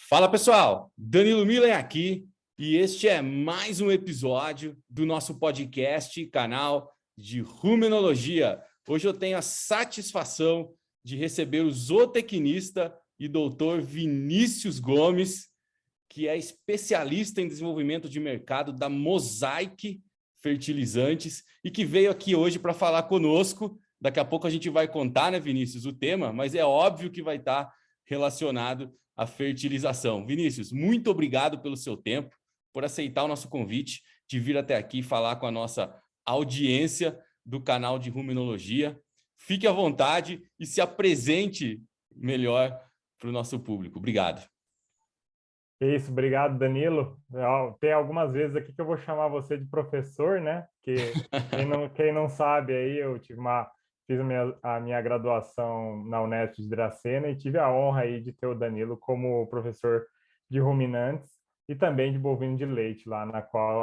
Fala pessoal, Danilo Milen aqui e este é mais um episódio do nosso podcast, canal de Rumenologia. Hoje eu tenho a satisfação de receber o zootecnista e doutor Vinícius Gomes, que é especialista em desenvolvimento de mercado da Mosaic Fertilizantes e que veio aqui hoje para falar conosco. Daqui a pouco a gente vai contar, né, Vinícius, o tema, mas é óbvio que vai estar relacionado à fertilização. Vinícius, muito obrigado pelo seu tempo, por aceitar o nosso convite de vir até aqui falar com a nossa audiência do canal de Rumenologia. Fique à vontade e se apresente melhor para o nosso público. Obrigado. Isso, obrigado, Danilo. Tem algumas vezes aqui que eu vou chamar você de professor, né? Que quem não sabe aí, fiz a minha graduação na Unesp de Dracena e tive a honra aí de ter o Danilo como professor de ruminantes e também de bovino de leite lá,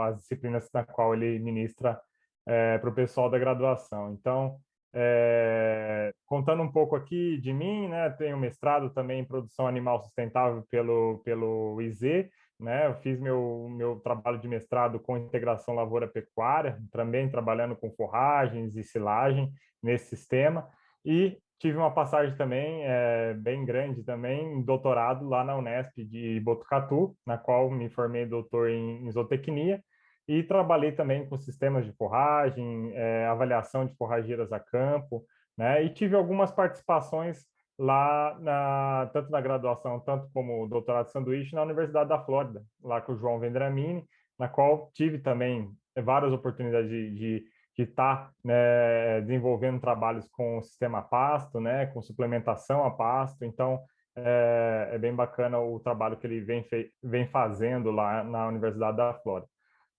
as disciplinas na qual ele ministra para o pessoal da graduação. Então, contando um pouco aqui de mim, né, tenho mestrado também em produção animal sustentável pelo IZ, né, eu fiz meu trabalho de mestrado com integração lavoura-pecuária, também trabalhando com forragens e silagem nesse sistema, e tive uma passagem também bem grande também, em doutorado lá na Unesp de Botucatu, na qual me formei doutor em zootecnia, e trabalhei também com sistemas de forragem, avaliação de forrageiras a campo, né? E tive algumas participações lá, tanto na graduação, tanto como doutorado de sanduíche, na Universidade da Flórida, lá com o João Vendramini, na qual tive também várias oportunidades de estar, né, desenvolvendo trabalhos com o sistema a pasto, né, com suplementação a pasto. Então, é bem bacana o trabalho que ele vem fazendo lá na Universidade da Flórida.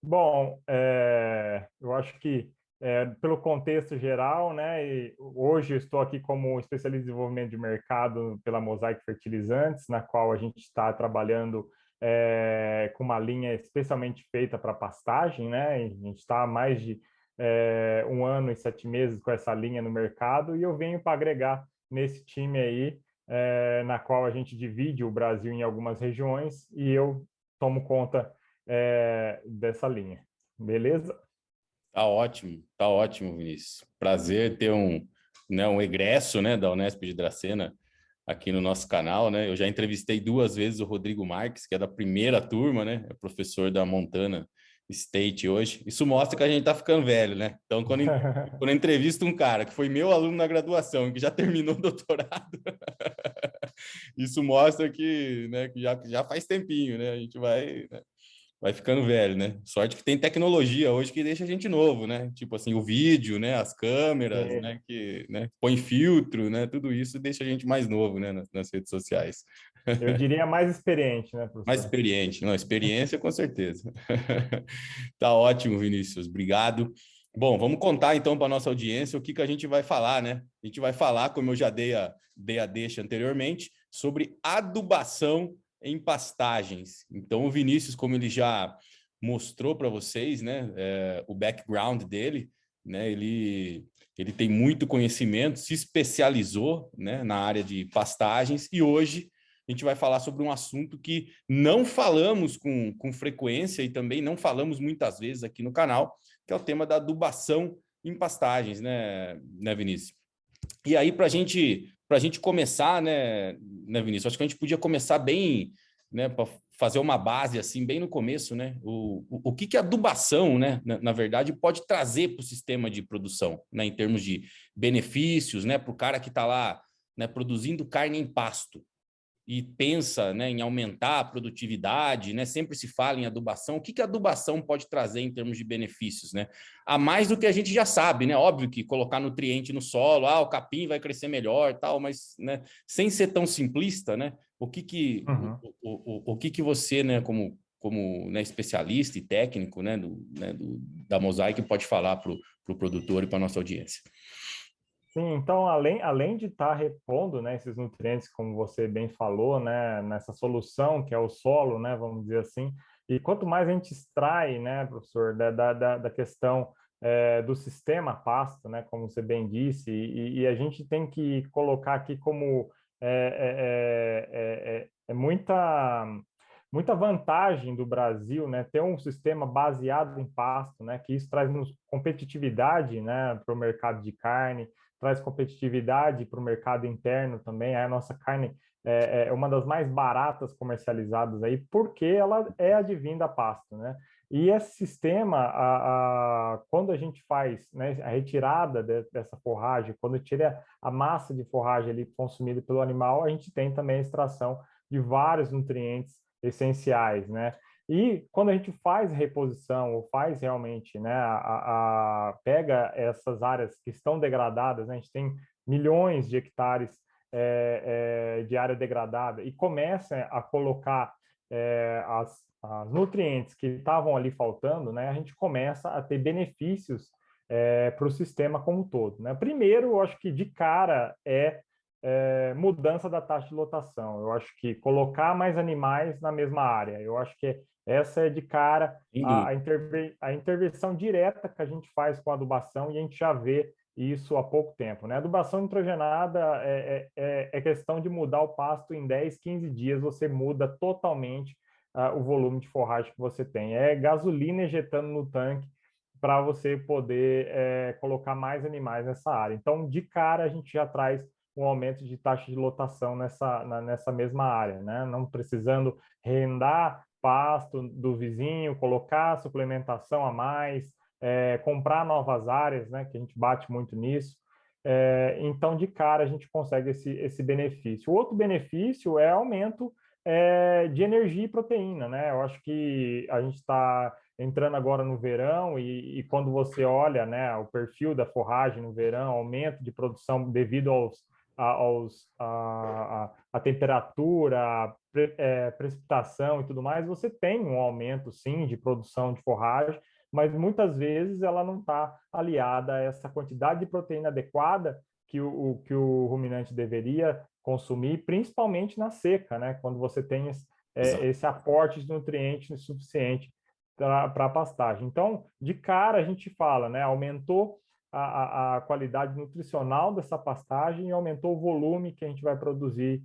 Bom, eu acho que pelo contexto geral, né, e hoje eu estou aqui como especialista em desenvolvimento de mercado pela Mosaic Fertilizantes, na qual a gente está trabalhando com uma linha especialmente feita para pastagem, né, e a gente está há mais de 1 ano e 7 meses com essa linha no mercado, e eu venho para agregar nesse time aí, na qual a gente divide o Brasil em algumas regiões, e eu tomo conta dessa linha. Beleza? Tá ótimo, Vinícius. Prazer ter um egresso, né, da Unesp de Dracena aqui no nosso canal, né? Eu já entrevistei 2 vezes o Rodrigo Marques, que é da primeira turma, né? É professor da Montana State hoje. Isso mostra que a gente tá ficando velho, né? Então, quando eu entrevisto um cara que foi meu aluno na graduação, que já terminou o doutorado, isso mostra que, né, que já faz tempinho, né? A gente vai ficando velho, né? Sorte que tem tecnologia hoje que deixa a gente novo, né? Tipo assim, o vídeo, né? As câmeras, né? Que, né? Põe filtro, né? Tudo isso deixa a gente mais novo, né? Nas redes sociais. Eu diria mais experiente, né, Mais professor? experiente, não, experiência com certeza. Tá ótimo, Vinícius, obrigado. Bom, vamos contar então para a nossa audiência o que a gente vai falar, né? A gente vai falar, como eu já dei a deixa anteriormente, sobre adubação em pastagens. Então, o Vinícius, como ele já mostrou para vocês, né, o background dele, né, ele tem muito conhecimento, se especializou, né, na área de pastagens e hoje a gente vai falar sobre um assunto que não falamos com frequência e também não falamos muitas vezes aqui no canal, que é o tema da adubação em pastagens, né, Vinícius? E aí, para a gente começar, né, Vinícius? Acho que a gente podia começar bem, né, para fazer uma base assim, bem no começo, né? O que a adubação, né, na verdade, pode trazer para o sistema de produção, né, em termos de benefícios, né, para o cara que está lá, né, produzindo carne em pasto e pensa, né, em aumentar a produtividade, né, sempre se fala em adubação. O que a adubação pode trazer em termos de benefícios, né? A mais do que a gente já sabe, né? Óbvio que colocar nutriente no solo, o capim vai crescer melhor, tal, mas, né, sem ser tão simplista, né? Uhum. O que você, né, como né, especialista e técnico, né, da Mosaic pode falar para o produtor e para a nossa audiência? Sim, então, além de estar repondo, né, esses nutrientes, como você bem falou, né, nessa solução que é o solo, né, vamos dizer assim, e quanto mais a gente extrai, né, professor, da questão do sistema pasto, né, como você bem disse, e a gente tem que colocar aqui como muita vantagem do Brasil, né, ter um sistema baseado em pasto, né, que isso traz competitividade, né, para o mercado de carne, traz competitividade para o mercado interno também. A nossa carne é uma das mais baratas comercializadas aí, porque ela é advinda a pasto, né? E esse sistema, quando a gente faz, né, a retirada dessa forragem, quando tira a massa de forragem ali consumida pelo animal, a gente tem também a extração de vários nutrientes essenciais, né? E quando a gente faz reposição, ou faz realmente, né, pega essas áreas que estão degradadas, né, a gente tem milhões de hectares de área degradada e começa a colocar as nutrientes que estavam ali faltando, né, a gente começa a ter benefícios para o sistema como um todo, né? Primeiro, eu acho que de cara mudança da taxa de lotação. Eu acho que colocar mais animais na mesma área. Eu acho que essa é de cara a intervenção direta que a gente faz com a adubação e a gente já vê isso há pouco tempo, né? Adubação nitrogenada é questão de mudar o pasto em 10, 15 dias, você muda totalmente o volume de forragem que você tem. É gasolina injetando no tanque para você poder colocar mais animais nessa área. Então, de cara, a gente já traz um aumento de taxa de lotação nessa mesma área, né? Não precisando rendar pasto do vizinho, colocar suplementação a mais, comprar novas áreas, né? Que a gente bate muito nisso. Então, de cara, a gente consegue esse benefício. O outro benefício é aumento de energia e proteína, né? Eu acho que a gente está entrando agora no verão e quando você olha, né, o perfil da forragem no verão, aumento de produção devido a temperatura, precipitação e tudo mais, você tem um aumento, sim, de produção de forragem, mas muitas vezes ela não está aliada a essa quantidade de proteína adequada que o ruminante deveria consumir, principalmente na seca, né? Quando você tem esse aporte de nutrientes suficiente para a pastagem. Então, de cara, a gente fala, né? Aumentou a qualidade nutricional dessa pastagem e aumentou o volume que a gente vai produzir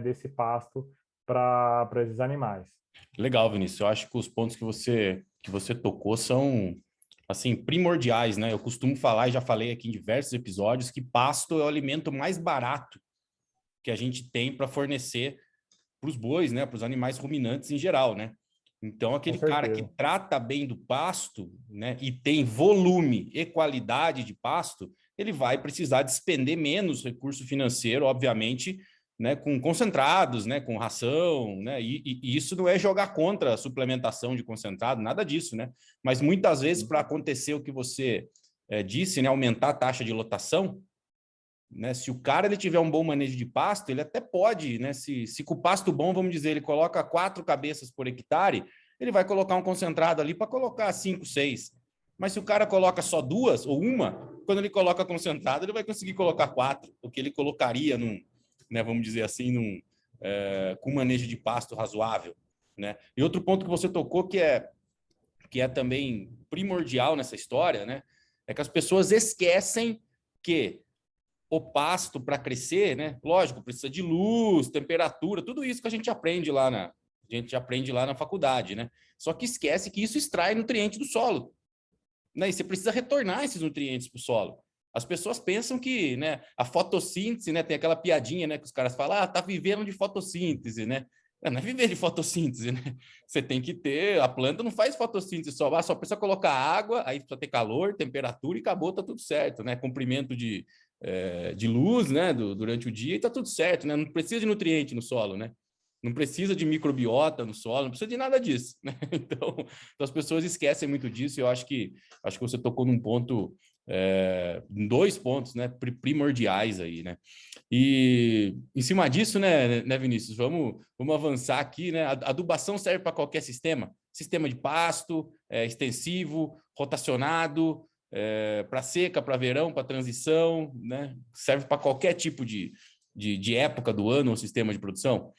desse pasto para esses animais. Legal, Vinícius. Eu acho que os pontos que você tocou são assim primordiais, né? Eu costumo falar e já falei aqui em diversos episódios que pasto é o alimento mais barato que a gente tem para fornecer para os bois, né? Para os animais ruminantes em geral, né? Então, Com aquele cara que certeza. trata bem do pasto, né, e tem volume e qualidade de pasto, ele vai precisar despender menos recurso financeiro, obviamente, né, com concentrados, né, com ração, né, e isso não é jogar contra a suplementação de concentrado, nada disso, né? Mas muitas vezes, para acontecer o que você disse, né, aumentar a taxa de lotação, né? Se o cara ele tiver um bom manejo de pasto, ele até pode, né? Se com o pasto bom, vamos dizer, ele coloca 4 cabeças por hectare, ele vai colocar um concentrado ali para colocar 5, 6. Mas se o cara coloca só 2 ou uma, quando ele coloca concentrado, ele vai conseguir colocar 4, o que ele colocaria num, né? Vamos dizer assim, com manejo de pasto razoável, né? E outro ponto que você tocou que é também primordial nessa história, né? É que as pessoas esquecem que o pasto para crescer, né? Lógico, precisa de luz, temperatura, tudo isso que a gente aprende lá na faculdade, né? Só que esquece que isso extrai nutriente do solo, né? E você precisa retornar esses nutrientes para o solo. As pessoas pensam que, né, a fotossíntese, né, tem aquela piadinha, né, que os caras falam, tá vivendo de fotossíntese, né? Não é viver de fotossíntese, né? Você tem que ter, a planta não faz fotossíntese só precisa colocar água, aí precisa ter calor, temperatura e acabou, tá tudo certo, né? Comprimento de luz, né, durante o dia e tá tudo certo, né? Não precisa de nutriente no solo, né? Não precisa de microbiota no solo, não precisa de nada disso, né? Então as pessoas esquecem muito disso e eu acho que você tocou num ponto, em 2 pontos, né, primordiais aí, né? E em cima disso, né, Vinícius, vamos avançar aqui, né? A adubação serve para qualquer sistema de pasto, extensivo, rotacionado, para seca, para verão, para transição, né? Serve para qualquer tipo de época do ano ou sistema de produção.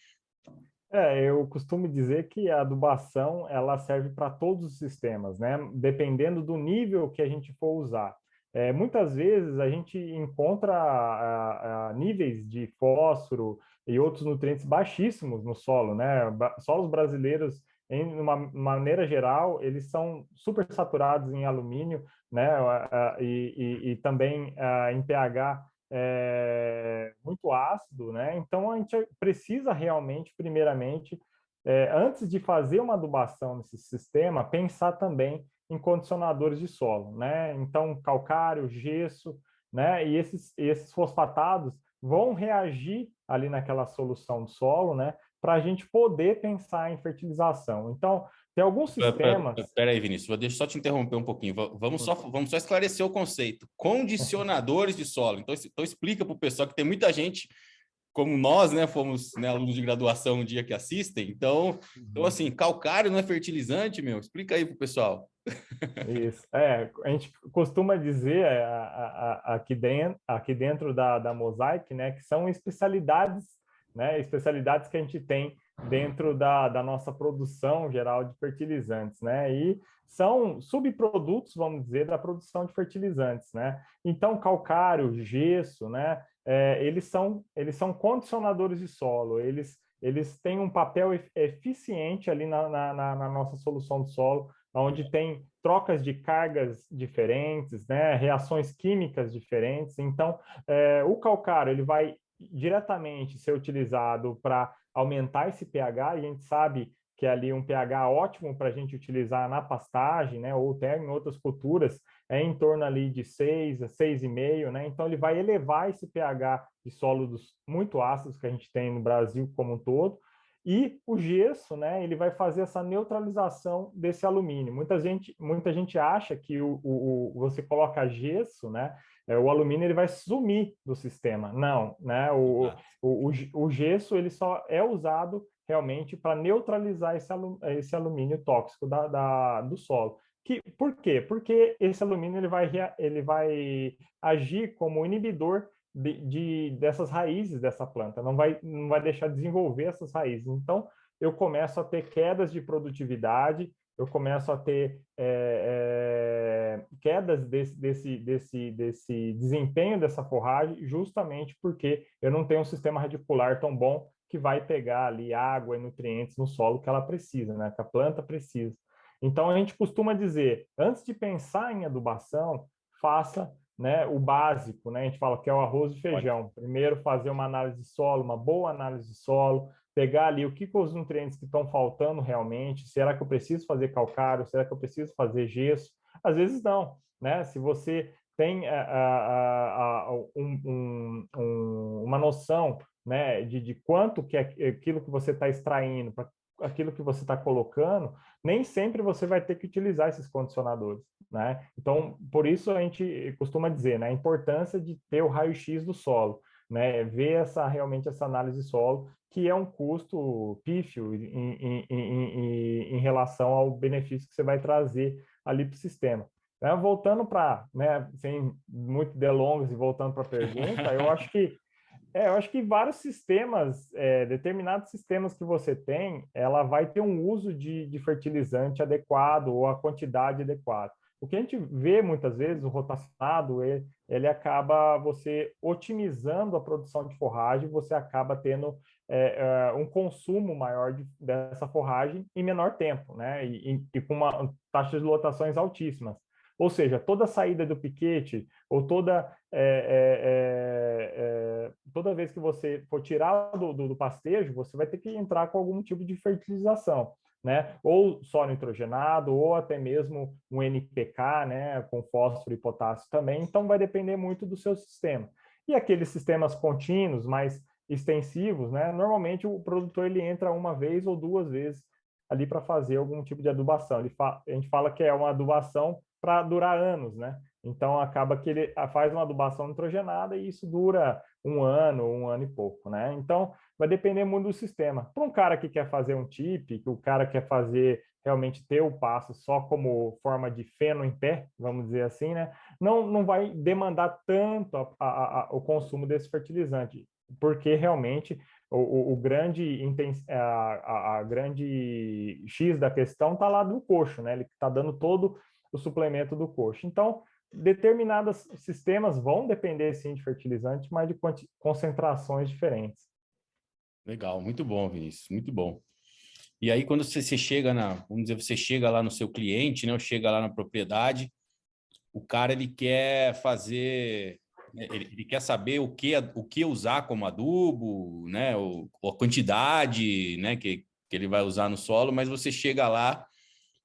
Eu costumo dizer que a adubação ela serve para todos os sistemas, né? Dependendo do nível que a gente for usar. Muitas vezes a gente encontra níveis de fósforo e outros nutrientes baixíssimos no solo, né? Solos brasileiros, em uma maneira geral, eles são super saturados em alumínio, né? E também em pH muito ácido, né? Então a gente precisa realmente, primeiramente, antes de fazer uma adubação nesse sistema, pensar também em condicionadores de solo, né? Então calcário, gesso, né? E esses fosfatados vão reagir ali naquela solução do solo, né? Para a gente poder pensar em fertilização. Então, tem alguns sistemas. Espera aí, Vinícius, deixa eu só te interromper um pouquinho. Vamos só esclarecer o conceito. Condicionadores de solo. Então explica para o pessoal que tem muita gente, como nós, né, fomos, né, alunos de graduação um dia que assistem. Então assim, calcário não é fertilizante, meu? Explica aí para o pessoal. Isso. A gente costuma dizer aqui dentro da Mosaic, né, que são especialidades, né, especialidades que a gente tem dentro da nossa produção geral de fertilizantes, né, e são subprodutos, vamos dizer, da produção de fertilizantes, né. Então, calcário, gesso, né, eles são condicionadores de solo, eles têm um papel eficiente ali na nossa solução do solo, onde tem trocas de cargas diferentes, né, reações químicas diferentes. Então, o calcário ele vai diretamente ser utilizado para aumentar esse pH, e a gente sabe que é ali um pH ótimo para a gente utilizar na pastagem, né, ou até em outras culturas, é em torno ali de 6 a 6,5, né? Então ele vai elevar esse pH de sólidos muito ácidos que a gente tem no Brasil como um todo, e o gesso, né, ele vai fazer essa neutralização desse alumínio. Muita gente acha que você coloca gesso, né, o alumínio ele vai sumir do sistema. Não, né, o gesso ele só é usado realmente para neutralizar esse alumínio tóxico do solo. Por quê? Porque esse alumínio ele vai agir como inibidor dessas raízes dessa planta, não vai deixar desenvolver essas raízes. Então, eu começo a ter quedas de produtividade, eu começo a ter quedas desse desempenho dessa forragem, justamente porque eu não tenho um sistema radicular tão bom que vai pegar ali água e nutrientes no solo que ela precisa, né? Que a planta precisa. Então, a gente costuma dizer, antes de pensar em adubação, faça, né, o básico, né? A gente fala que é o arroz e feijão. Primeiro fazer uma análise de solo, uma boa análise de solo, pegar ali o que os nutrientes que estão faltando realmente, será que eu preciso fazer calcário, será que eu preciso fazer gesso? Às vezes não, né? Se você tem uma noção, né, de quanto que é aquilo que você está extraindo, para aquilo que você está colocando, nem sempre você vai ter que utilizar esses condicionadores, né? Então, por isso a gente costuma dizer, né, a importância de ter o raio-x do solo, né? Ver realmente essa análise de solo, que é um custo pífio em relação ao benefício que você vai trazer ali para o sistema. Voltando para, né, sem muito delongas e voltando para a pergunta, eu acho que vários sistemas, determinados sistemas que você tem, ela vai ter um uso de fertilizante adequado ou a quantidade adequada. O que a gente vê muitas vezes, o rotacionado, ele acaba você otimizando a produção de forragem, você acaba tendo um consumo maior dessa forragem em menor tempo, né? E com uma taxa de lotações altíssimas. Ou seja, toda saída do piquete ou toda vez que você for tirar do pastejo, você vai ter que entrar com algum tipo de fertilização, né? Ou só nitrogenado, ou até mesmo um NPK, né? Com fósforo e potássio também. Então, vai depender muito do seu sistema. E aqueles sistemas contínuos, mais extensivos, né? Normalmente, o produtor ele entra uma vez ou duas vezes ali para fazer algum tipo de adubação. A gente fala que é uma adubação para durar anos, né? Então acaba que ele faz uma adubação nitrogenada e isso dura um ano e pouco, né? Então vai depender muito do sistema. Para um cara que quer fazer um tip, que o cara quer fazer realmente ter o passo só como forma de feno em pé, vamos dizer assim, né? Não vai demandar tanto o consumo desse fertilizante, porque realmente o grande a grande X da questão está lá do coxo, né? Ele está dando todo o suplemento do coxo. Então, determinados sistemas vão depender sim de fertilizantes, mas de concentrações diferentes. Legal, muito bom, Vinícius, muito bom. E aí, quando você chega vamos dizer, você chega lá no seu cliente, né? Ou chega lá na propriedade, o cara ele quer fazer, né, ele quer saber o que usar como adubo, né? A quantidade, né? Que ele vai usar no solo, mas você chega lá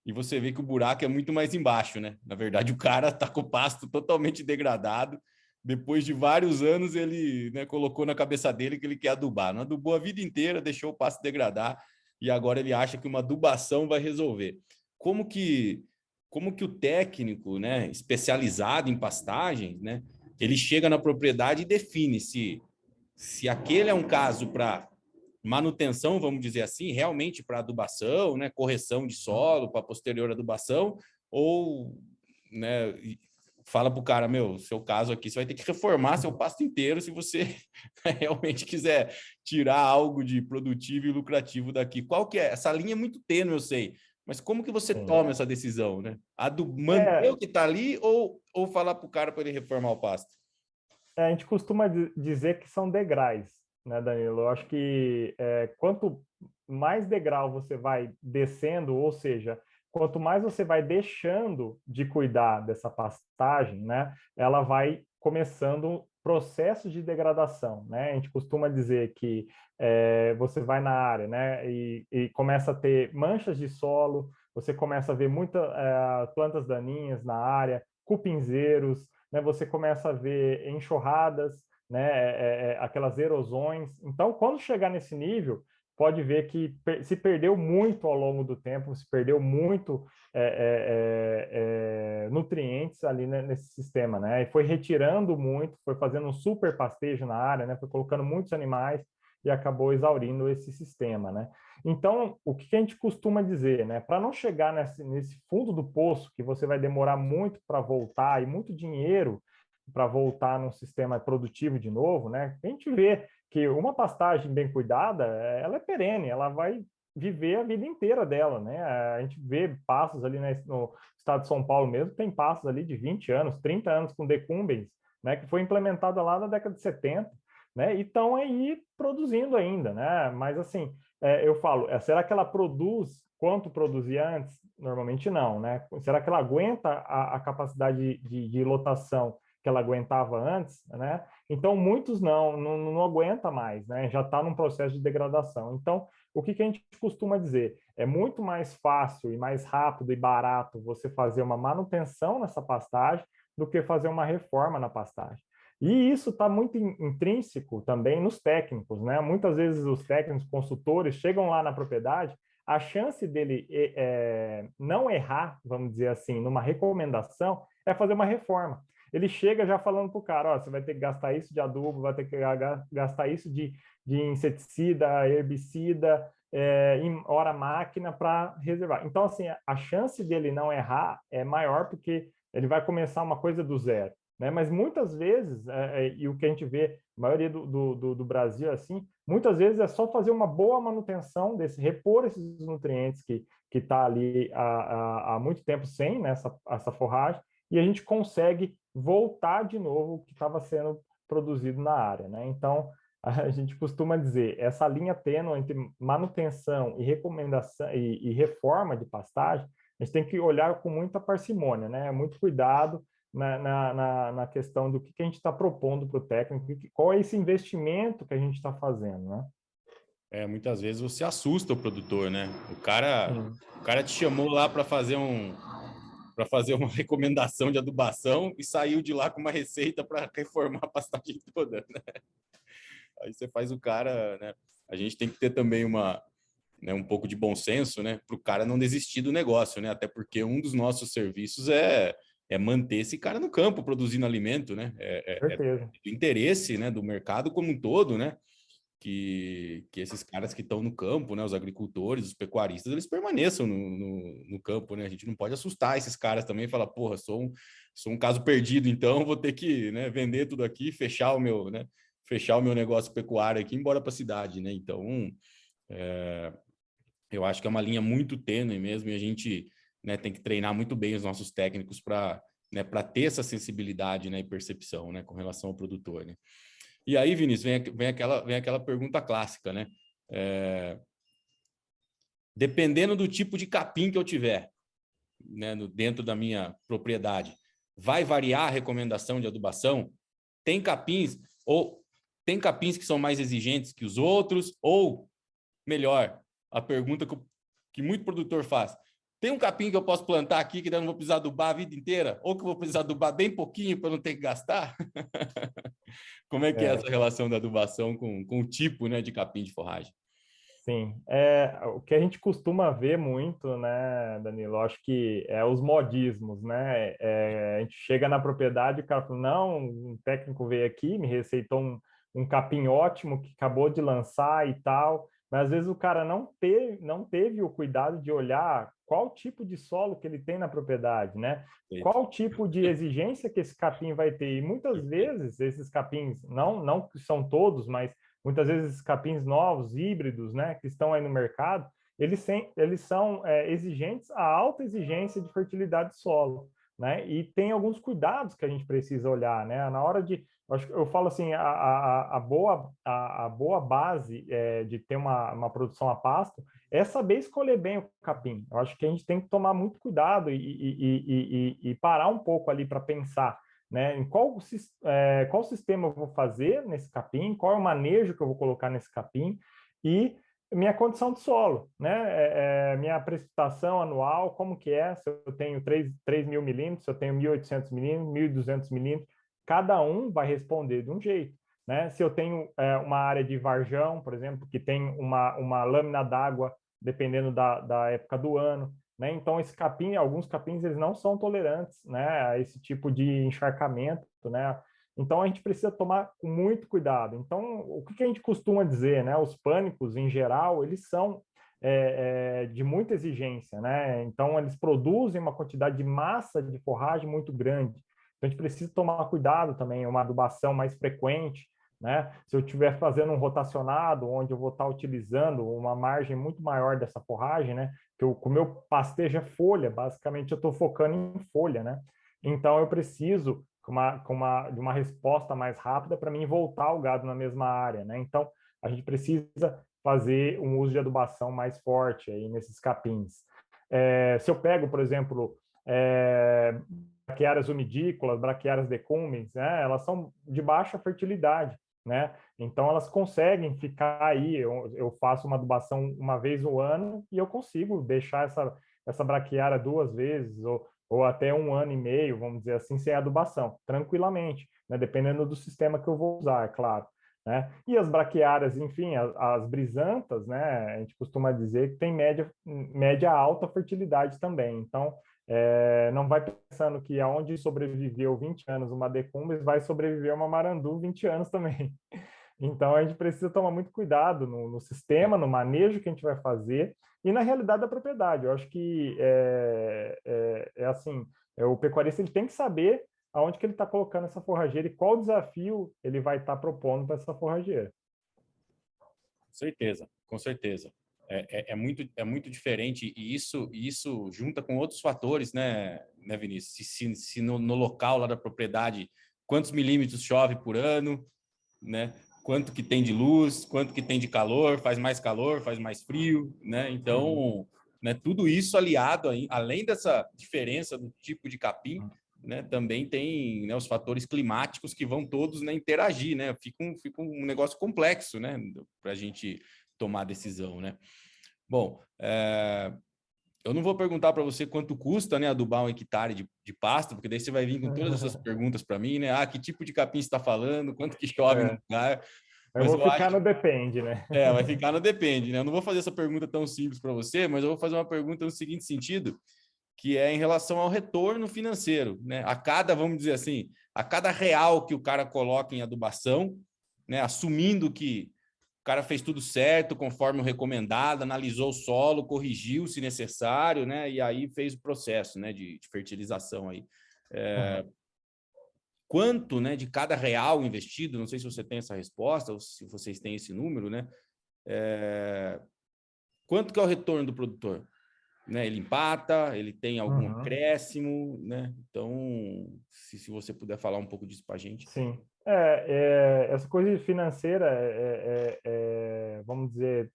e você vê que o buraco é muito mais embaixo, né? Na verdade, o cara está com o pasto totalmente degradado. Depois de vários anos, ele, né, colocou na cabeça dele que ele quer adubar. Não adubou a vida inteira, deixou o pasto degradar e agora ele acha que uma adubação vai resolver. Como que, como que o técnico, né, especializado em pastagem, né, ele chega na propriedade e define se aquele é um caso para manutenção, vamos dizer assim, realmente para adubação, né, correção de solo para posterior adubação, ou, né, fala para o cara, meu, seu caso aqui, você vai ter que reformar seu pasto inteiro se você realmente quiser tirar algo de produtivo e lucrativo daqui. Qual que é? Essa linha é muito tênue, eu sei, mas como que você Sim. toma essa decisão, né? Manter É, o que está ali ou falar para o cara para ele reformar o pasto? a gente costuma dizer que são degraus, né, Danilo? Eu acho que quanto mais degrau você vai descendo, ou seja, quanto mais você vai deixando de cuidar dessa pastagem, né, ela vai começando processos de degradação, né? A gente costuma dizer que você vai na área, né, e começa a ter manchas de solo, você começa a ver muitas plantas daninhas na área, cupinzeiros, né, você começa a ver enxurradas, né, aquelas erosões. Então, quando chegar nesse nível, pode ver que se perdeu muito ao longo do tempo, se perdeu muito nutrientes ali, né, nesse sistema, né? E foi retirando muito, foi fazendo um super pastejo na área, né? Foi colocando muitos animais e acabou exaurindo esse sistema, né? Então, o que a gente costuma dizer, né? Para não chegar nesse fundo do poço, que você vai demorar muito para voltar e muito dinheiro para voltar num sistema produtivo de novo, né? A gente vê que uma pastagem bem cuidada, ela é perene, ela vai viver a vida inteira dela, né? A gente vê pastos ali, né, no estado de São Paulo mesmo, tem pastos ali de 20 anos, 30 anos com decumbens, né, que foi implementada lá na década de 70, né? E estão aí produzindo ainda, né? Mas assim, eu falo, será que ela produz quanto produzia antes? Normalmente não, né? Será que ela aguenta a capacidade de lotação que ela aguentava antes, né? Então, muitos não aguenta mais, né? Já está num processo de degradação. Então, o que a gente costuma dizer? É muito mais fácil e mais rápido e barato você fazer uma manutenção nessa pastagem do que fazer uma reforma na pastagem. E isso está muito intrínseco também nos técnicos, né? Muitas vezes os técnicos, consultores, chegam lá na propriedade, a chance dele não errar, vamos dizer assim, numa recomendação, é fazer uma reforma. Ele chega já falando para o cara, ó, você vai ter que gastar isso de adubo, vai ter que gastar isso de inseticida, herbicida, em hora máquina para reservar. Então, assim, a chance dele não errar é maior porque ele vai começar uma coisa do zero. Né? Mas muitas vezes, e o que a gente vê, a maioria do Brasil é assim, muitas vezes é só fazer uma boa manutenção repor esses nutrientes que está ali há muito tempo sem, né, essa forragem, e a gente consegue voltar de novo o que estava sendo produzido na área. Né? Então, a gente costuma dizer, essa linha tênue entre manutenção e recomendação e reforma de pastagem, a gente tem que olhar com muita parcimônia, né? Muito cuidado na questão do que a gente está propondo para o técnico, qual é esse investimento que a gente está fazendo, né? Muitas vezes você assusta o produtor, né? O cara te chamou lá para fazer uma recomendação de adubação e saiu de lá com uma receita para reformar a pastagem toda, né? Aí você faz o cara, né? A gente tem que ter também né, um pouco de bom senso, né? Para o cara não desistir do negócio, né? Até porque um dos nossos serviços é manter esse cara no campo produzindo alimento, né? É Certeza. do interesse, né? Do mercado como um todo, né? Que esses caras que estão no campo, né, os agricultores, os pecuaristas, eles permaneçam no campo, né? A gente não pode assustar esses caras também e falar, porra, sou um caso perdido, então vou ter que, né, vender tudo aqui, fechar o meu negócio pecuário aqui e ir embora para a cidade, né? Então, eu acho que é uma linha muito tênue mesmo e a gente, né, tem que treinar muito bem os nossos técnicos para, né, para ter essa sensibilidade, né, e percepção, né, com relação ao produtor, né? E aí, Vinícius, vem aquela pergunta clássica, né? Dependendo do tipo de capim que eu tiver, né, dentro da minha propriedade, vai variar a recomendação de adubação? Tem capins que são mais exigentes que os outros, ou melhor, a pergunta que muito produtor faz: tem um capim que eu posso plantar aqui que eu não vou precisar adubar a vida inteira, ou que eu vou precisar adubar bem pouquinho para não ter que gastar? Como é que é essa relação da adubação com o tipo, né, de capim de forragem? Sim, o que a gente costuma ver muito, né, Danilo? Acho que é os modismos, né? A gente chega na propriedade e o cara fala, não, um técnico veio aqui, me receitou um capim ótimo que acabou de lançar e tal, mas às vezes o cara não teve o cuidado de olhar qual tipo de solo que ele tem na propriedade, né? Perfeito. Qual tipo de exigência que esse capim vai ter? E muitas Perfeito. vezes esses capins, não que são todos, mas muitas vezes esses capins novos, híbridos, né, que estão aí no mercado, eles são exigentes a alta exigência de fertilidade do solo, né? E tem alguns cuidados que a gente precisa olhar, né? Na hora de, eu falo assim, a boa base de ter uma produção a pasto é saber escolher bem o capim. Eu acho que a gente tem que tomar muito cuidado e parar um pouco ali para pensar, né? Em qual sistema eu vou fazer nesse capim, qual é o manejo que eu vou colocar nesse capim e minha condição de solo, né? Minha precipitação anual, como que é? Se eu tenho 3.000 milímetros, se eu tenho 1.800 milímetros, 1.200 milímetros, cada um vai responder de um jeito, né? Se eu tenho uma área de varjão, por exemplo, que tem uma lâmina d'água, dependendo da época do ano, né? Então, alguns capins, eles não são tolerantes, né, a esse tipo de encharcamento, né? Então, a gente precisa tomar muito cuidado. Então, o que a gente costuma dizer, né? Os pânicos, em geral, eles são de muita exigência, né? Então, eles produzem uma quantidade de massa de forragem muito grande. Então, a gente precisa tomar cuidado também, uma adubação mais frequente, né? Se eu estiver fazendo um rotacionado, onde eu vou estar utilizando uma margem muito maior dessa forragem, né? Que o meu pastejo é folha, basicamente eu estou focando em folha, né? Então eu preciso de uma resposta mais rápida para mim voltar o gado na mesma área, né? Então a gente precisa fazer um uso de adubação mais forte aí nesses capins. Se eu pego, por exemplo, braquiárias umidícolas, braquiárias decumbens, né? Elas são de baixa fertilidade, né? Então elas conseguem ficar aí. Eu faço uma adubação uma vez no ano e eu consigo deixar essa braquiária 2 vezes ou até 1 ano e meio, vamos dizer assim, sem adubação, tranquilamente, né? Dependendo do sistema que eu vou usar, é claro. Né? E as braquiárias, enfim, as brisantas, né? A gente costuma dizer que tem média alta fertilidade também. Então, não vai pensando que aonde sobreviveu 20 anos uma decumbens, vai sobreviver uma marandu 20 anos também. Então, a gente precisa tomar muito cuidado no sistema, no manejo que a gente vai fazer e na realidade da propriedade. Eu acho que assim, o pecuarista ele tem que saber aonde que ele está colocando essa forrageira e qual desafio ele vai estar propondo para essa forrageira. Com certeza, com certeza. É muito diferente e isso junta com outros fatores, né Vinícius? Se no local lá da propriedade, quantos milímetros chove por ano, né? Quanto que tem de luz, quanto que tem de calor, faz mais frio, né? Então, né, tudo isso aliado, além dessa diferença do tipo de capim, né, também tem, né, os fatores climáticos que vão todos, né, interagir, né? Fica um negócio complexo, né, para a gente tomar decisão, né? Bom, eu não vou perguntar para você quanto custa, né, adubar 1 hectare de pasto, porque daí você vai vir com todas essas perguntas para mim, né? Ah, que tipo de capim você está falando? Quanto que chove no lugar? Eu Mas vou eu acho ficar no depende, né? vai ficar no depende, né? Eu não vou fazer essa pergunta tão simples para você, mas eu vou fazer uma pergunta no seguinte sentido, que é em relação ao retorno financeiro, né? Vamos dizer assim, a cada real que o cara coloca em adubação, né, assumindo que o cara fez tudo certo, conforme o recomendado, analisou o solo, corrigiu se necessário, né? E aí fez o processo, né, de fertilização aí. Quanto, né, de cada real investido, não sei se você tem essa resposta ou se vocês têm esse número, né? Quanto que é o retorno do produtor? Né? Ele empata, ele tem algum acréscimo, né? Então, se você puder falar um pouco disso para a gente. Sim. Essa coisa financeira, vamos dizer,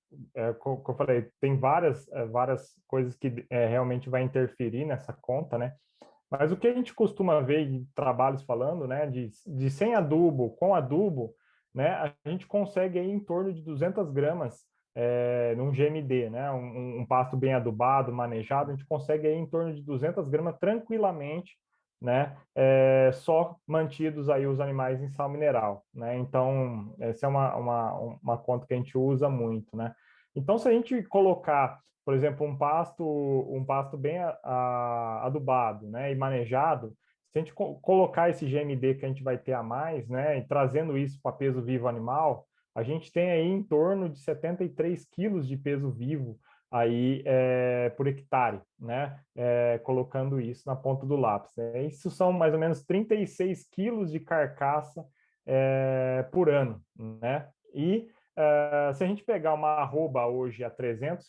como eu falei, tem várias coisas que realmente vai interferir nessa conta, né? Mas o que a gente costuma ver em trabalhos falando, né, de sem adubo, com adubo, né, a gente consegue aí em torno de 200 gramas num GMD, né, um pasto bem adubado, manejado, a gente consegue aí em torno de 200 gramas tranquilamente, né, só mantidos aí os animais em sal mineral, né, então essa é uma conta que a gente usa muito, né. Então, se a gente colocar por exemplo, um pasto bem adubado, né, e manejado, se a gente colocar esse GMD que a gente vai ter a mais, né, e trazendo isso para peso vivo animal, a gente tem aí em torno de 73 quilos de peso vivo aí por hectare, né, colocando isso na ponta do lápis. Né? Isso são mais ou menos 36 quilos de carcaça por ano, né? E se a gente pegar uma arroba hoje a R$ 300,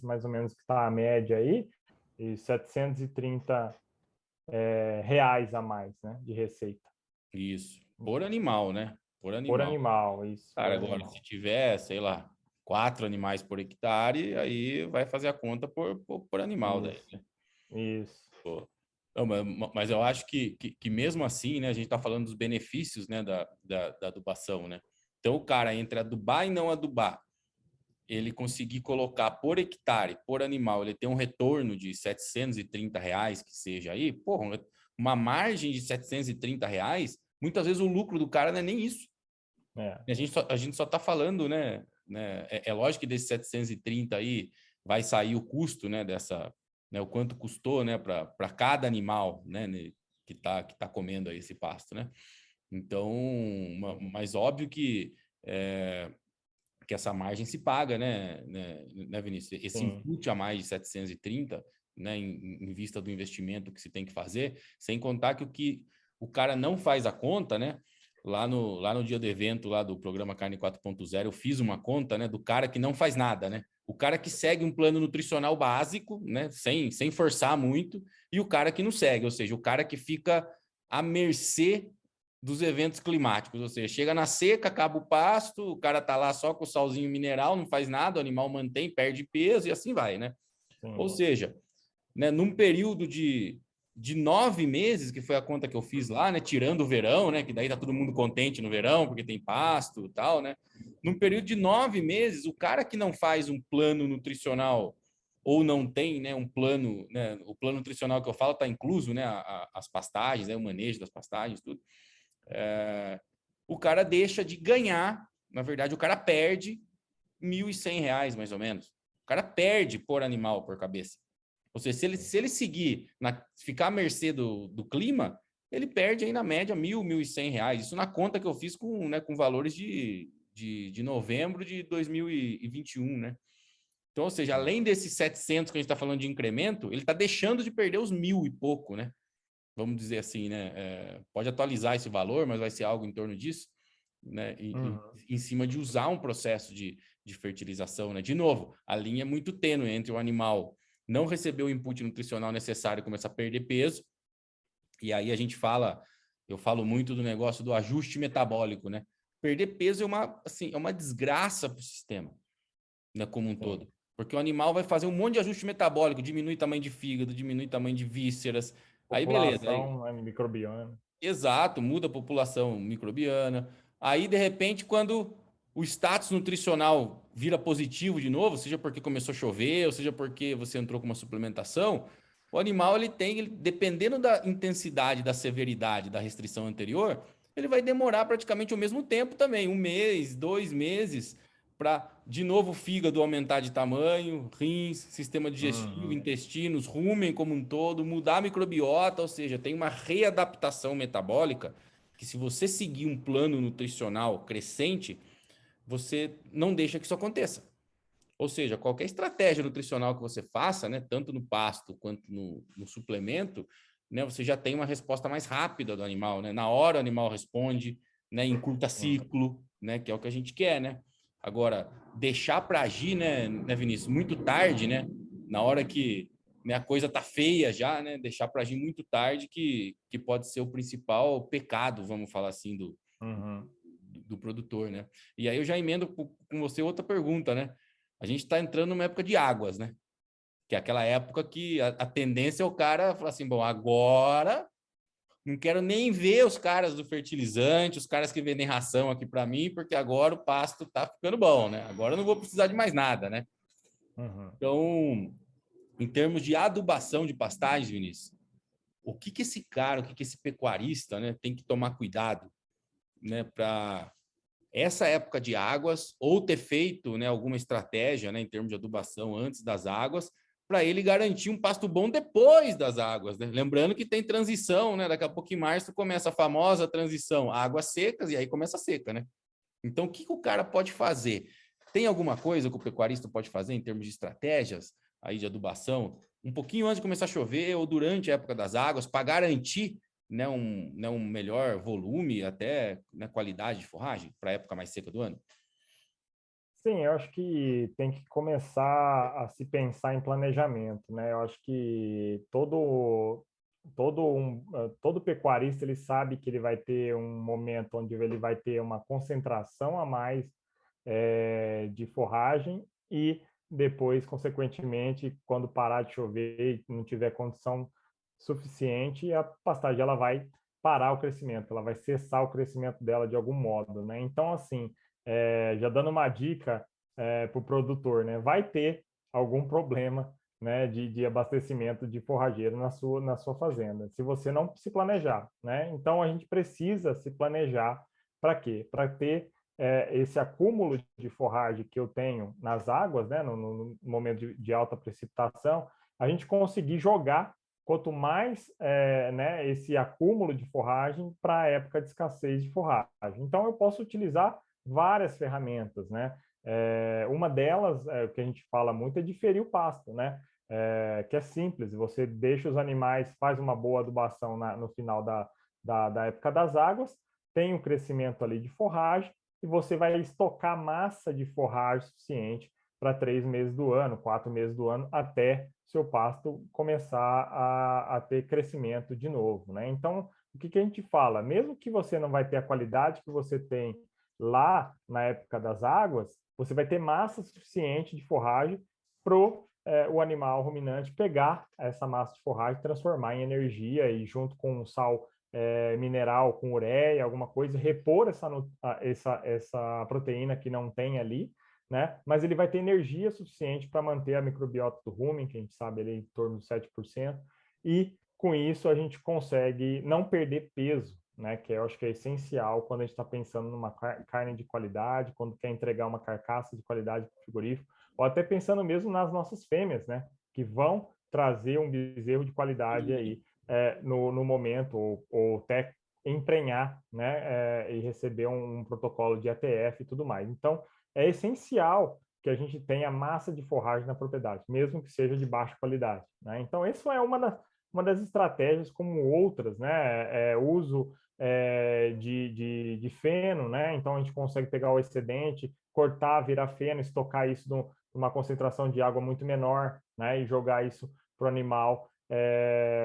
mais ou menos que está a média aí, e 730 reais a mais, né, de receita. Isso. Por animal, né? Por Por animal. animal, isso, Cara, por agora, animal. se tiver, sei lá, 4 animais por hectare, aí vai fazer a conta por animal daí, Isso, né? isso. Pô. Não, mas eu acho que mesmo assim, né, a gente está falando dos benefícios, né, da adubação, né? Então, o cara entre adubar e não adubar, ele conseguir colocar por hectare, por animal, ele tem um retorno de R$ 730, que seja aí, porra, uma margem de R$ 730, muitas vezes o lucro do cara não é nem isso. É, A gente só está falando, né, é lógico que desses 730 aí vai sair o custo, né, né, o quanto custou, né, para cada animal, né, que tá comendo aí esse pasto, né? Então, mas óbvio que essa margem se paga, né, Vinícius? Esse sim. input a mais de 730, né, em vista do investimento que se tem que fazer, sem contar que o cara não faz a conta, né? Lá no dia do evento, lá do programa Carne 4.0, eu fiz uma conta, né, do cara que não faz nada, né? O cara que segue um plano nutricional básico, né, sem forçar muito, e o cara que não segue, ou seja, o cara que fica à mercê dos eventos climáticos, ou seja, chega na seca, acaba o pasto, o cara tá lá só com o salzinho mineral, não faz nada, o animal mantém, perde peso e assim vai, né? Ou Sim. seja, né, num período de 9 meses, que foi a conta que eu fiz lá, né, tirando o verão, né, que daí tá todo mundo contente no verão, porque tem pasto e tal, né? Num período de 9 meses, o cara que não faz um plano nutricional ou não tem, né, um plano, né, o plano nutricional que eu falo está incluso, né, as pastagens, né, o manejo das pastagens, tudo. O cara deixa de ganhar, na verdade, o cara perde R$ 1.100, mais ou menos. O cara perde por animal, por cabeça. Ou seja, se ele seguir, ficar à mercê do clima, ele perde aí na média R$ 1.100. Isso na conta que eu fiz com valores de novembro de 2021, né? Então, ou seja, além desses 700 que a gente está falando de incremento, ele está deixando de perder os 1.000 e pouco, né? Vamos dizer assim, né? Pode atualizar esse valor, mas vai ser algo em torno disso, né? Uhum. Em cima de usar um processo de fertilização, né? De novo, a linha é muito tênue entre o animal não receber o input nutricional necessário e começar a perder peso, e aí eu falo muito do negócio do ajuste metabólico, né? Perder peso é uma desgraça para o sistema, né, como um Sim. todo. Porque o animal vai fazer um monte de ajuste metabólico, diminui tamanho de fígado, diminui tamanho de vísceras. Aí, beleza. Aí, População, né, microbiana. exato, muda a população microbiana. Aí, de repente, quando o status nutricional vira positivo de novo, seja porque começou a chover, ou seja porque você entrou com uma suplementação, o animal dependendo da intensidade, da severidade da restrição anterior, ele vai demorar praticamente o mesmo tempo também, 1 mês, 2 meses, para de novo o fígado aumentar de tamanho, rins, sistema digestivo, Uhum. intestinos, rumen como um todo, mudar a microbiota, ou seja, tem uma readaptação metabólica que se você seguir um plano nutricional crescente, você não deixa que isso aconteça. Ou seja, qualquer estratégia nutricional que você faça, né, tanto no pasto quanto no suplemento, né, você já tem uma resposta mais rápida do animal, né? Na hora o animal responde, né, em curta Uhum. ciclo, né, que é o que a gente quer, né? Agora, deixar para agir, né, Vinícius, muito tarde, né? Na hora que, né, a coisa tá feia já, né? Deixar para agir muito tarde que pode ser o principal pecado, vamos falar assim, Uhum. do produtor, né? E aí eu já emendo com você outra pergunta, né? A gente está entrando numa época de águas, né? Que é aquela época que a tendência é o cara falar assim, bom, agora não quero nem ver os caras do fertilizante, os caras que vendem ração aqui para mim, porque agora o pasto tá ficando bom, né? Agora eu não vou precisar de mais nada, né? Uhum. Então, em termos de adubação de pastagens, Vinícius, o que esse cara, o que esse pecuarista, né, tem que tomar cuidado, né, para essa época de águas, ou ter feito, né, alguma estratégia, né, em termos de adubação antes das águas, para ele garantir um pasto bom depois das águas, né? Lembrando que tem transição, né? Daqui a pouco em março começa a famosa transição, águas secas, e aí começa a seca, né? Então, o que o cara pode fazer? Tem alguma coisa que o pecuarista pode fazer em termos de estratégias aí de adubação, um pouquinho antes de começar a chover ou durante a época das águas, para garantir, né, um melhor volume, até, né, qualidade de forragem para a época mais seca do ano? Sim, eu acho que tem que começar a se pensar em planejamento, né? Eu acho que todo pecuarista ele sabe que ele vai ter um momento onde ele vai ter uma concentração a mais de forragem e depois, consequentemente, quando parar de chover e não tiver condição suficiente, a pastagem ela vai parar o crescimento, ela vai cessar o crescimento dela de algum modo, né? Então, assim, já dando uma dica para o produtor, né? Vai ter algum problema, né, de abastecimento de forrageiro na sua fazenda, se você não se planejar, né? Então, a gente precisa se planejar para quê? Para ter esse acúmulo de forragem que eu tenho nas águas, né, no momento de alta precipitação, a gente conseguir jogar quanto mais né, esse acúmulo de forragem para a época de escassez de forragem. Então, eu posso utilizar várias ferramentas, né? Uma delas, o que a gente fala muito, é diferir o pasto, né? Que é simples, você deixa os animais, faz uma boa adubação no final da época das águas, tem um crescimento ali de forragem, e você vai estocar massa de forragem suficiente para 3 meses do ano, 4 meses do ano, até seu pasto começar a ter crescimento de novo, né? Então, o que a gente fala? Mesmo que você não vai ter a qualidade que você tem lá na época das águas, você vai ter massa suficiente de forragem para o animal ruminante pegar essa massa de forragem, transformar em energia e junto com o sal mineral, com ureia, alguma coisa, repor essa proteína que não tem ali, né? Mas ele vai ter energia suficiente para manter a microbiota do rumen, que a gente sabe ali em torno de 7%, e com isso a gente consegue não perder peso, né? Que eu acho que é essencial quando a gente está pensando numa carne de qualidade, quando quer entregar uma carcaça de qualidade para o frigorífico, ou até pensando mesmo nas nossas fêmeas, né? Que vão trazer um bezerro de qualidade aí no momento, ou até emprenhar, né? E receber um protocolo de ATF e tudo mais. Então, é essencial que a gente tenha massa de forragem na propriedade, mesmo que seja de baixa qualidade, né? Então, isso é uma das estratégias, como outras, né? Uso de feno, né? Então, a gente consegue pegar o excedente, cortar, virar feno, estocar isso numa concentração de água muito menor, né? E jogar isso para o animal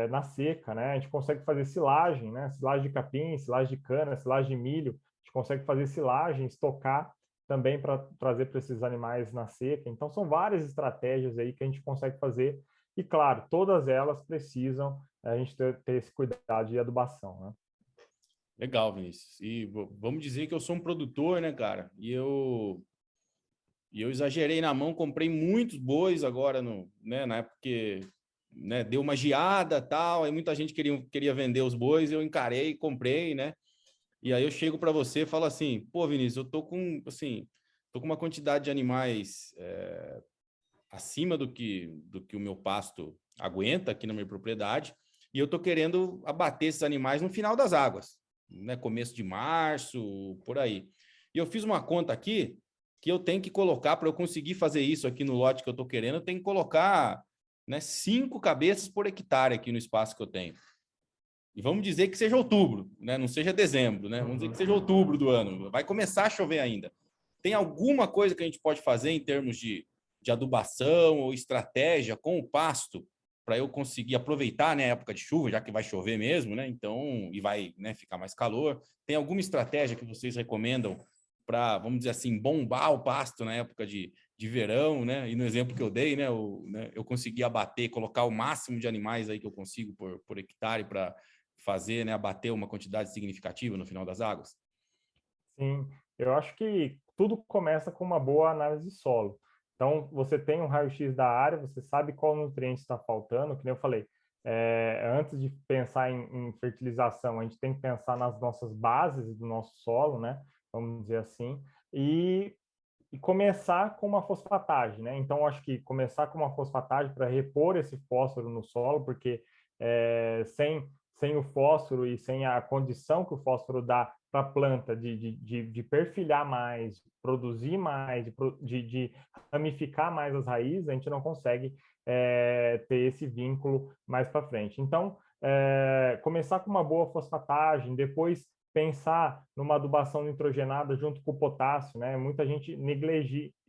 na seca, né? A gente consegue fazer silagem, né? Silagem de capim, silagem de cana, silagem de milho. A gente consegue fazer silagem, estocar também para trazer para esses animais na seca. Então, são várias estratégias aí que a gente consegue fazer. E, claro, todas elas precisam a gente ter esse cuidado de adubação, né? Legal, Vinícius. E vamos dizer que eu sou um produtor, né, cara? E eu exagerei na mão, comprei muitos bois agora né, na época que, né, deu uma geada, tal, aí muita gente queria vender os bois, eu encarei, comprei, né? E aí eu chego para você e falo assim: "Pô, Vinícius, eu tô com uma quantidade de animais acima do que o meu pasto aguenta aqui na minha propriedade, e eu tô querendo abater esses animais no final das águas, né, começo de março, por aí. E eu fiz uma conta aqui que eu tenho que colocar, para eu conseguir fazer isso aqui no lote que eu tô querendo, eu tenho que colocar, né, 5 cabeças por hectare aqui no espaço que eu tenho. E vamos dizer que seja outubro, né? Não seja dezembro, né? Vamos dizer que seja outubro do ano. Vai começar a chover ainda. Tem alguma coisa que a gente pode fazer em termos de adubação ou estratégia com o pasto para eu conseguir aproveitar, né, a época de chuva, já que vai chover mesmo, né? Então, e vai, né, ficar mais calor. Tem alguma estratégia que vocês recomendam para, vamos dizer assim, bombar o pasto na época de verão, né? E no exemplo que eu dei, né, eu consegui abater, colocar o máximo de animais aí que eu consigo por hectare para fazer, né, abater uma quantidade significativa no final das águas? Sim, eu acho que tudo começa com uma boa análise de solo. Então, você tem um raio-x da área, você sabe qual nutriente está faltando, que nem eu falei, antes de pensar em fertilização, a gente tem que pensar nas nossas bases do nosso solo, né? Vamos dizer assim, e começar com uma fosfatagem, né? Então, acho que começar com uma fosfatagem para repor esse fósforo no solo, porque sem o fósforo e sem a condição que o fósforo dá para a planta de perfilhar mais, produzir mais, de ramificar mais as raízes, a gente não consegue ter esse vínculo mais para frente. Então, começar com uma boa fosfatagem, depois pensar numa adubação nitrogenada junto com o potássio, né? Muita gente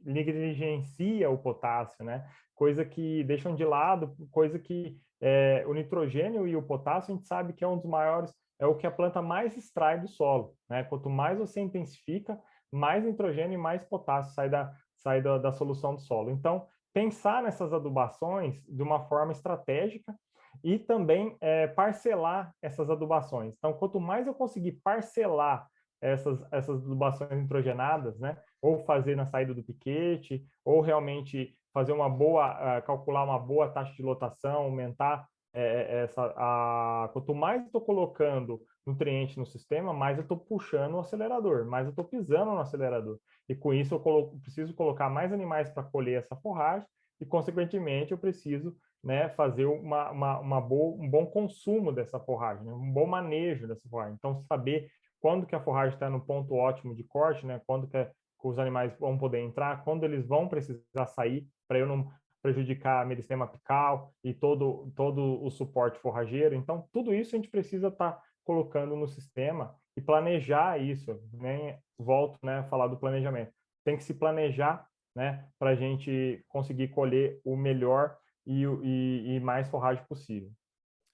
negligencia o potássio, né? Coisa que deixam de lado, coisa que o nitrogênio e o potássio a gente sabe que é um dos maiores, é o que a planta mais extrai do solo, né? Quanto mais você intensifica, mais nitrogênio e mais potássio sai da solução do solo. Então, pensar nessas adubações de uma forma estratégica e também parcelar essas adubações. Então, quanto mais eu conseguir parcelar essas adubações nitrogenadas, né, ou fazer na saída do piquete, ou realmente fazer calcular uma boa taxa de lotação, aumentar quanto mais eu estou colocando nutriente no sistema, mais eu estou puxando o acelerador, mais eu estou pisando no acelerador. E com isso eu preciso colocar mais animais para colher essa forragem e, consequentemente, eu preciso, né, fazer um bom consumo dessa forragem, né, um bom manejo dessa forragem. Então, saber quando que a forragem está no ponto ótimo de corte, né, quando que os animais vão poder entrar, quando eles vão precisar sair, para eu não prejudicar a meristema apical e todo o suporte forrageiro. Então, tudo isso a gente precisa estar colocando no sistema e planejar isso. Nem volto, né, a falar do planejamento. Tem que se planejar, né, para a gente conseguir colher o melhor e mais forragem possível.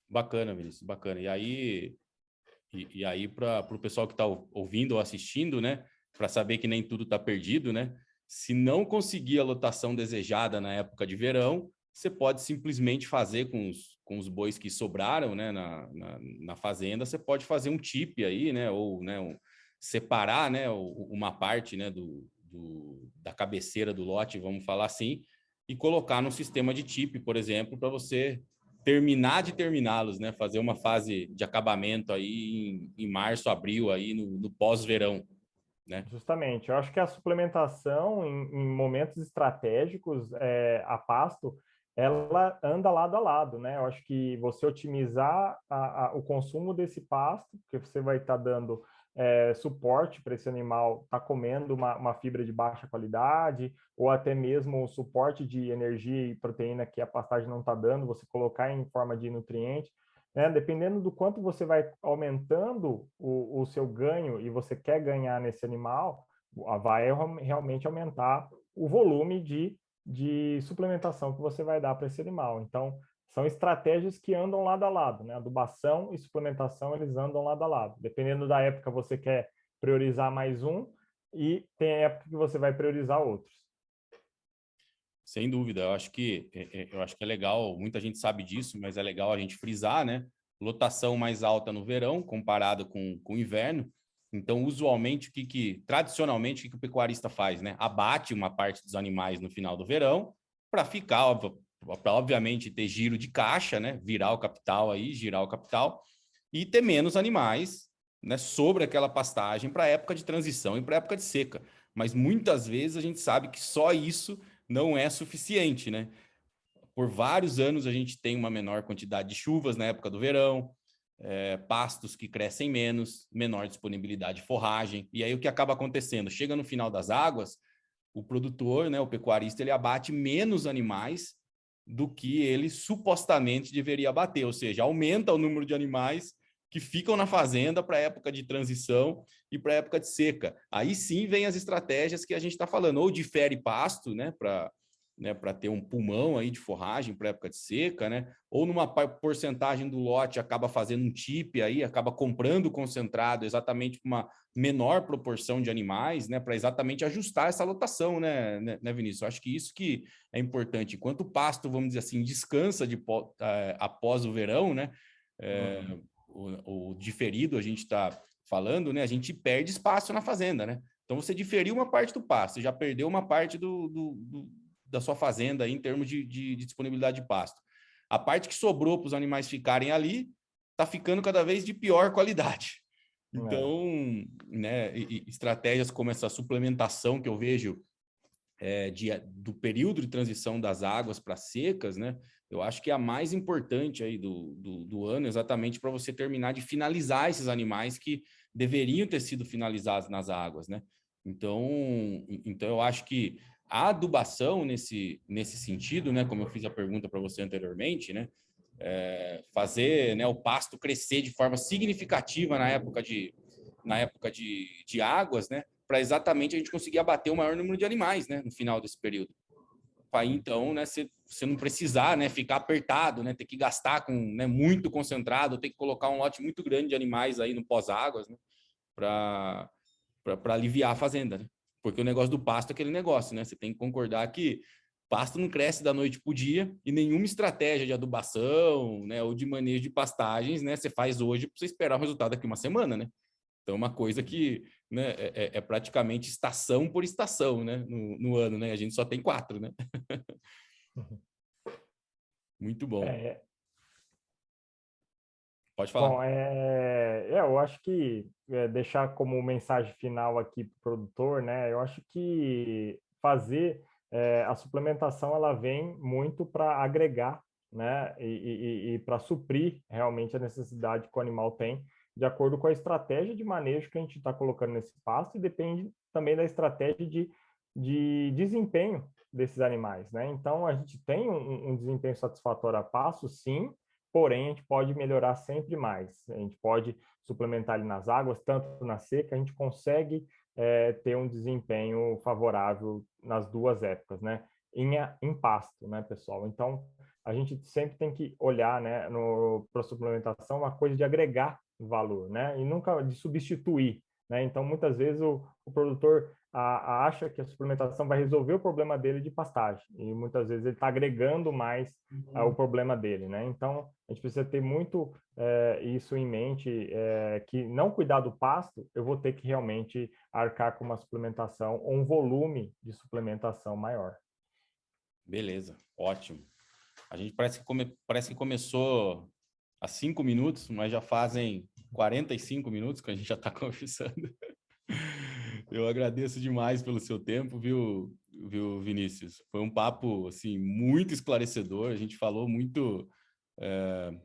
Bacana, Vinícius, bacana. E aí para o pessoal que está ouvindo ou assistindo, né, para saber que nem tudo está perdido, né? Se não conseguir a lotação desejada na época de verão, você pode simplesmente fazer com os bois que sobraram, né, na fazenda, você pode fazer um tip aí, né, ou, né, separar, né, uma parte, né, da cabeceira do lote, vamos falar assim, e colocar no sistema de tip, por exemplo, para você terminar de terminá-los, né, fazer uma fase de acabamento aí em março, abril, aí no pós-verão. Né? Justamente, eu acho que a suplementação em momentos estratégicos a pasto, ela anda lado a lado, né? Eu acho que você otimizar o consumo desse pasto, porque você vai estar dando suporte para esse animal estar comendo uma fibra de baixa qualidade, ou até mesmo o suporte de energia e proteína que a pastagem não está dando, você colocar em forma de nutriente. Né? Dependendo do quanto você vai aumentando o seu ganho e você quer ganhar nesse animal, vai realmente aumentar o volume de suplementação que você vai dar para esse animal. Então, são estratégias que andam lado a lado, né? Adubação e suplementação, eles andam lado a lado. Dependendo da época, você quer priorizar mais um e tem época que você vai priorizar outros. Sem dúvida, eu acho que é legal, muita gente sabe disso, mas é legal a gente frisar, né? Lotação mais alta no verão, comparado com o inverno. Então, usualmente, tradicionalmente, o que o pecuarista faz, né? Abate uma parte dos animais no final do verão, para obviamente, ter giro de caixa, né? Virar o capital aí, girar o capital, e ter menos animais, né? Sobre aquela pastagem para época de transição e para época de seca. Mas muitas vezes a gente sabe que só isso não é suficiente, né? Por vários anos a gente tem uma menor quantidade de chuvas na época do verão, pastos que crescem menos, menor disponibilidade de forragem. E aí o que acaba acontecendo? Chega no final das águas, o produtor, né, o pecuarista, ele abate menos animais do que ele supostamente deveria abater, ou seja, aumenta o número de animais que ficam na fazenda para a época de transição e para a época de seca. Aí sim vem as estratégias que a gente está falando, ou difere pasto, né, para né, para ter um pulmão aí de forragem para época de seca, né? Ou numa porcentagem do lote acaba fazendo um TIP aí, acaba comprando concentrado exatamente para uma menor proporção de animais, né, para exatamente ajustar essa lotação, né, Vinícius? Eu acho que isso que é importante. Enquanto o pasto, vamos dizer assim, descansa após o verão, né? O diferido a gente está falando, né? A gente perde espaço na fazenda, né? Então você diferiu uma parte do pasto, você já perdeu uma parte da sua fazenda aí, em termos de disponibilidade de pasto. A parte que sobrou para os animais ficarem ali está ficando cada vez de pior qualidade. Então, né, estratégias como essa suplementação que eu vejo do período de transição das águas para secas, né? Eu acho que é a mais importante aí do ano, exatamente para você terminar de finalizar esses animais que deveriam ter sido finalizados nas águas, né? Então eu acho que a adubação nesse sentido, né? Como eu fiz a pergunta para você anteriormente, né? Fazer, né, o pasto crescer de forma significativa na época de águas, né? Para exatamente a gente conseguir abater o maior número de animais, né, no final desse período. Para então, né, você não precisar, né, ficar apertado, né, ter que gastar com, né, muito concentrado, ter que colocar um lote muito grande de animais aí no pós-águas, né, para aliviar a fazenda, né? Porque o negócio do pasto é aquele negócio, né? Você tem que concordar que pasto não cresce da noite para o dia e nenhuma estratégia de adubação, né, ou de manejo de pastagens, né, você faz hoje para você esperar o resultado daqui uma semana, né? Então, é uma coisa que, né, é praticamente estação por estação, né, no ano, né? A gente só tem 4, né? Muito bom. Pode falar. Bom, eu acho que deixar como mensagem final aqui para o produtor, né? Eu acho que fazer a suplementação ela vem muito para agregar, né? E para suprir realmente a necessidade que o animal tem, de acordo com a estratégia de manejo que a gente está colocando nesse pasto, e depende também da estratégia de desempenho desses animais, né? Então, a gente tem um desempenho satisfatório a pasto, sim, porém, a gente pode melhorar sempre mais. A gente pode suplementar ali nas águas, tanto na seca, a gente consegue ter um desempenho favorável nas duas épocas, né? Em pasto, né, pessoal? Então, a gente sempre tem que olhar, né, para a suplementação uma coisa de agregar valor, né? E nunca de substituir, né? Então, muitas vezes o produtor acha que a suplementação vai resolver o problema dele de pastagem, e muitas vezes ele está agregando mais o problema dele, né? Então, a gente precisa ter muito isso em mente, que não cuidar do pasto, eu vou ter que realmente arcar com uma suplementação ou um volume de suplementação maior. Beleza, ótimo. A gente parece que começou há 5 minutos, mas já fazem 45 minutos que a gente já está conversando. Eu agradeço demais pelo seu tempo, viu, Vinícius? Foi um papo assim muito esclarecedor. A gente falou muito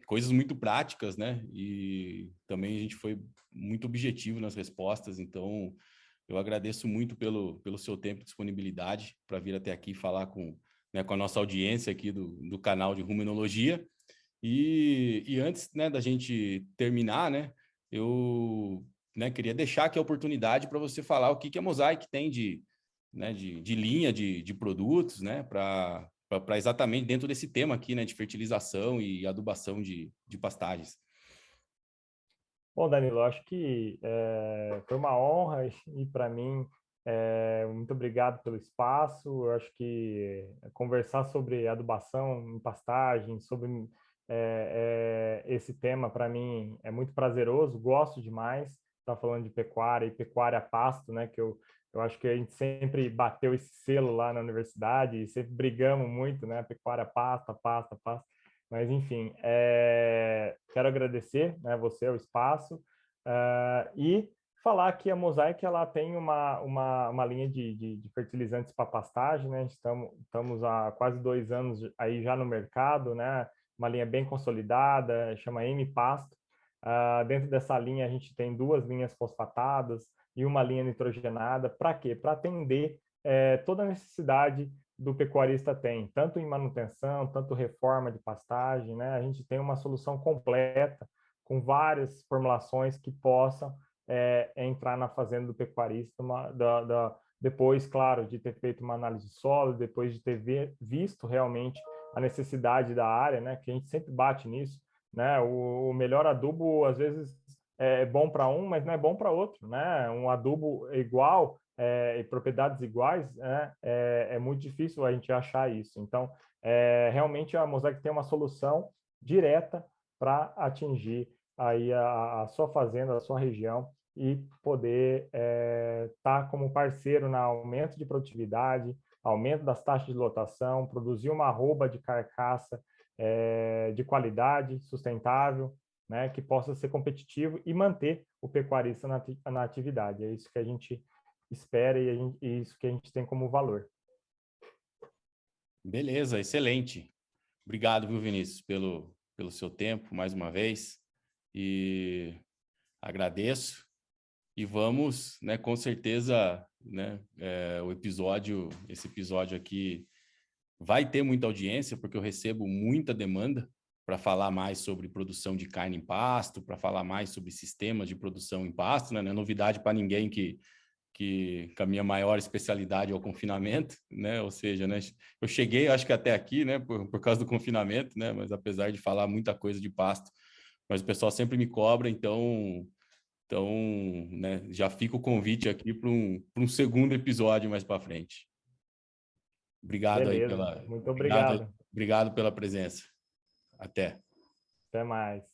coisas muito práticas, né? E também a gente foi muito objetivo nas respostas. Então, eu agradeço muito pelo seu tempo e disponibilidade para vir até aqui falar com a nossa audiência aqui do canal de Rumenologia. E antes, né, da gente terminar, né, eu, né, queria deixar aqui a oportunidade para você falar o que a Mosaic tem de linha de produtos, né, para exatamente dentro desse tema aqui, né, de fertilização e adubação de pastagens. Bom, Danilo, acho que foi uma honra e para mim, muito obrigado pelo espaço. Eu acho que conversar sobre adubação em pastagem, sobre esse tema, para mim, é muito prazeroso, gosto demais. Estar falando de pecuária e pecuária a pasto, né? Que eu acho que a gente sempre bateu esse selo lá na universidade e sempre brigamos muito, né? Pecuária pasta, pasta, pasta. Mas, enfim, quero agradecer, né, você, o espaço, e falar que a Mosaic ela tem uma linha de fertilizantes para pastagem, né? Estamos há quase 2 anos aí já no mercado, né? Uma linha bem consolidada, chama M-Pasto. Dentro dessa linha, a gente tem 2 linhas fosfatadas e uma linha nitrogenada. Para quê? Para atender toda a necessidade do pecuarista tem, tanto em manutenção, tanto reforma de pastagem, né? A gente tem uma solução completa com várias formulações que possam entrar na fazenda do pecuarista depois, claro, de ter feito uma análise de solo, depois de ter visto realmente a necessidade da área, né? Que a gente sempre bate nisso, né? O melhor adubo, às vezes, é bom para um, mas não é bom para outro, né? Um adubo igual e propriedades iguais, né? É muito difícil a gente achar isso. Então, realmente a Mosaic tem uma solução direta para atingir aí a sua fazenda, a sua região e poder estar como parceiro no aumento de produtividade, aumento das taxas de lotação, produzir uma arroba de carcaça de qualidade, sustentável, né, que possa ser competitivo e manter o pecuarista na atividade. É isso que a gente espera e isso que a gente tem como valor. Beleza, excelente. Obrigado, viu, Vinícius, pelo seu tempo mais uma vez. E agradeço. E vamos, né, com certeza, né, esse episódio aqui vai ter muita audiência, porque eu recebo muita demanda para falar mais sobre produção de carne em pasto, para falar mais sobre sistemas de produção em pasto, né? Não é novidade para ninguém que a minha maior especialidade é o confinamento, né? Ou seja, né, eu cheguei, acho que até aqui, né, por causa do confinamento, né? Mas apesar de falar muita coisa de pasto, mas o pessoal sempre me cobra, então, né, já fica o convite aqui para um segundo episódio mais para frente. Obrigado aí Beleza, muito obrigado, obrigado. obrigado pela presença. Até. Até mais.